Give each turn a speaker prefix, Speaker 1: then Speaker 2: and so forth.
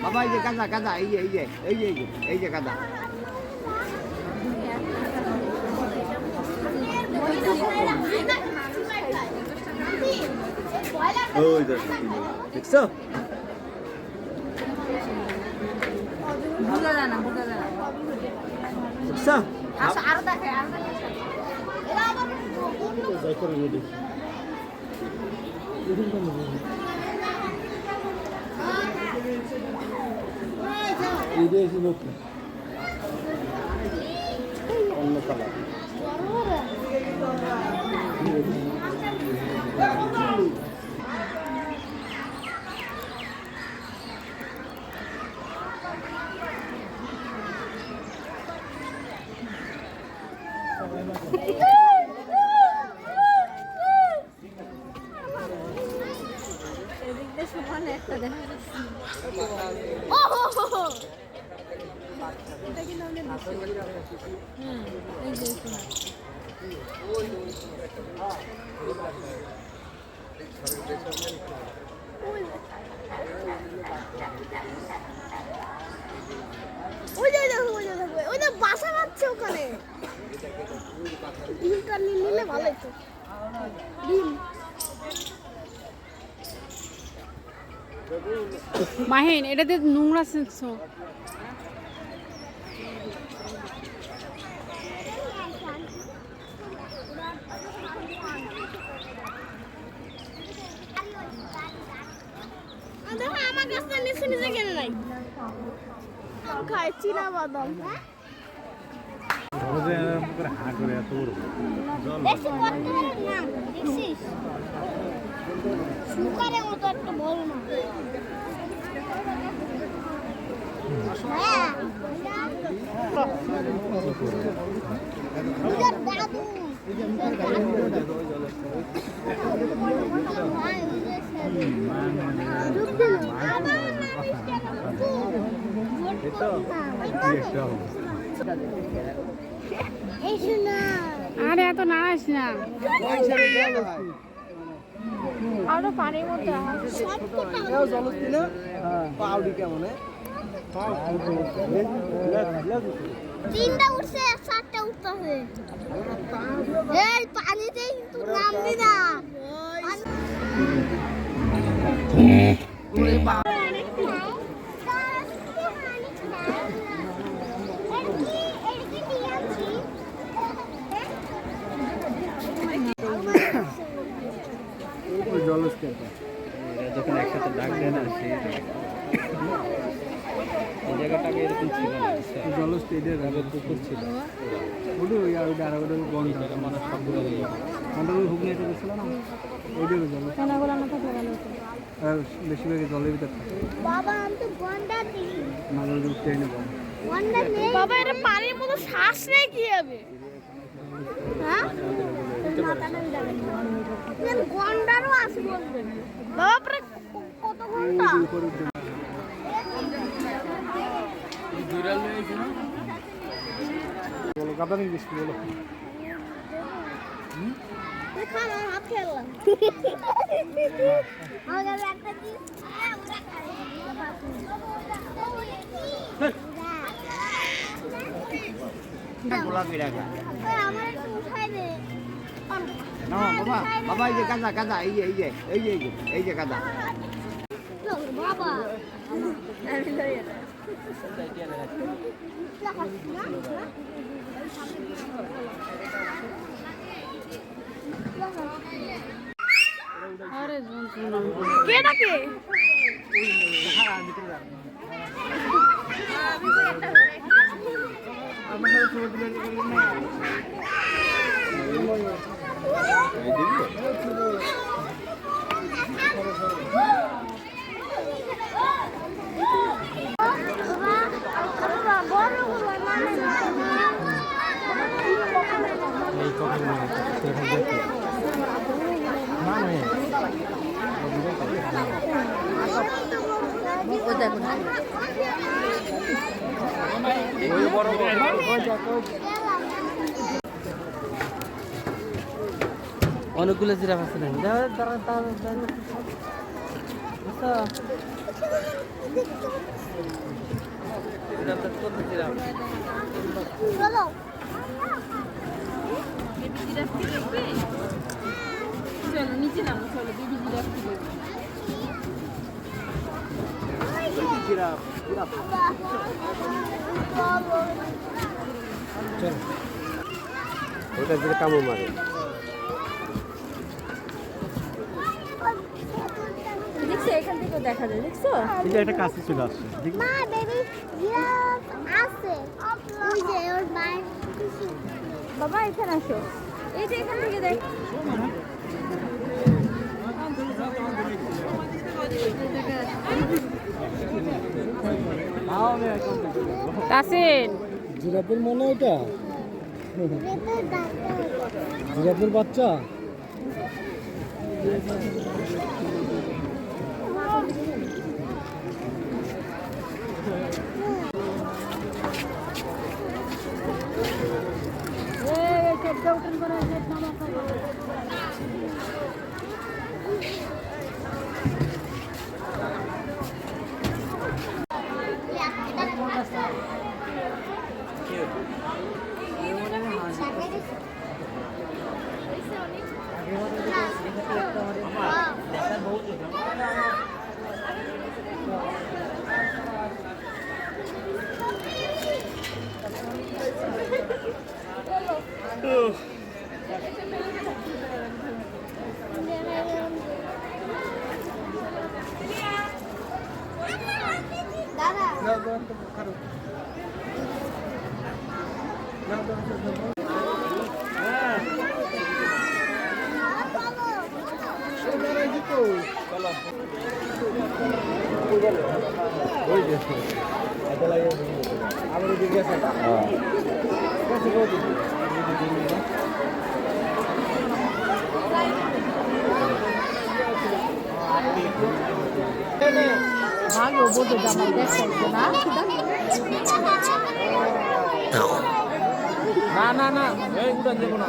Speaker 1: বাবা এই যে গাঁজা গাঁজা এই যে এই যে এই যে এই যে গাঁজা ওই দেখছো
Speaker 2: বুঝা যায় না
Speaker 1: দেখছো
Speaker 2: আচ্ছা আরো দেখে এরা আবার
Speaker 1: যাই করে রেডি এই যে লোক অন্য কালার
Speaker 3: বাসা বাঁধছে ওখানে ডিমটা নিলে ভালো হতো ডিম
Speaker 2: মাহিন এটাতে নোংরা ছিঁড়ছো
Speaker 3: আমার কাছে নিচে নিচে কেনে নাই খায় চীনা বাদাম সুকারের মতো একটা বল না
Speaker 2: আরে এত নাড়াস না
Speaker 3: আরো পানির মধ্যে তিনটা উঠছে চারটা উঠতেছে এই পানিতে কিন্তু নামবি না
Speaker 1: যখন একসাথে ডাক দেয় না সেই এই জায়গাটাকে এরকম ছিল না জল স্টেডের আগে পুকুর ছিল ওটা ওই আর ওটা আরো বন্ধ মানুষ সবগুলো মন্ডল হুগলি গেছিল না ওইটাই জল আর বেশিরভাগ জলের ভিতর থাকে
Speaker 3: বাবা আমি তো গন্ডা দিই
Speaker 1: মাঝে ট্রেনে
Speaker 3: গন্ডা নেই বাবা এটা পানির মতো শ্বাস নেই কি হবে হ্যাঁ গন্ডারও আছে বলবেন বাবা প্রায় কত ঘন্টা
Speaker 1: বলো গাদা নিয়ে গেছি বলো
Speaker 3: খানা হাত খেললাম আমাদের একটা কি
Speaker 1: গোলাপি রাখা
Speaker 3: আমার একটু উঠাই দে
Speaker 1: না বাবা বাবা এই যে গাদা গাদা এই যে এই যে এই যে এই যে গাদা
Speaker 3: বাবা আমি লই
Speaker 2: আরে
Speaker 3: কে ডাকে
Speaker 1: অনেকগুলো জিরাফ আছে না
Speaker 3: চলো
Speaker 2: চলো নিচে নামো, চলো বেবি জিরাফ দেখবে।
Speaker 1: ওটা যেটা কামো মারে
Speaker 2: দেখছো এখান থেকে দেখা যায়, দেখছো?
Speaker 1: এটা একটা কাছে চলে আসছে
Speaker 3: মা বেবি জিরাফ আছে ওই যে ওর মায়ের
Speaker 2: বাবা এখানে আসো, এই যে এখান থেকে দেখ। তাসিন
Speaker 1: জিরাফের মনে এটা
Speaker 3: ভেতর ডাক্তার
Speaker 1: জিরাফের বাচ্চা
Speaker 3: দাদা
Speaker 1: ওই যে এটা লাগে আবার ওদিকে আছে
Speaker 2: ভালো বোঝো জামাই দেখছো না?
Speaker 1: না না এই উড়ান দেব না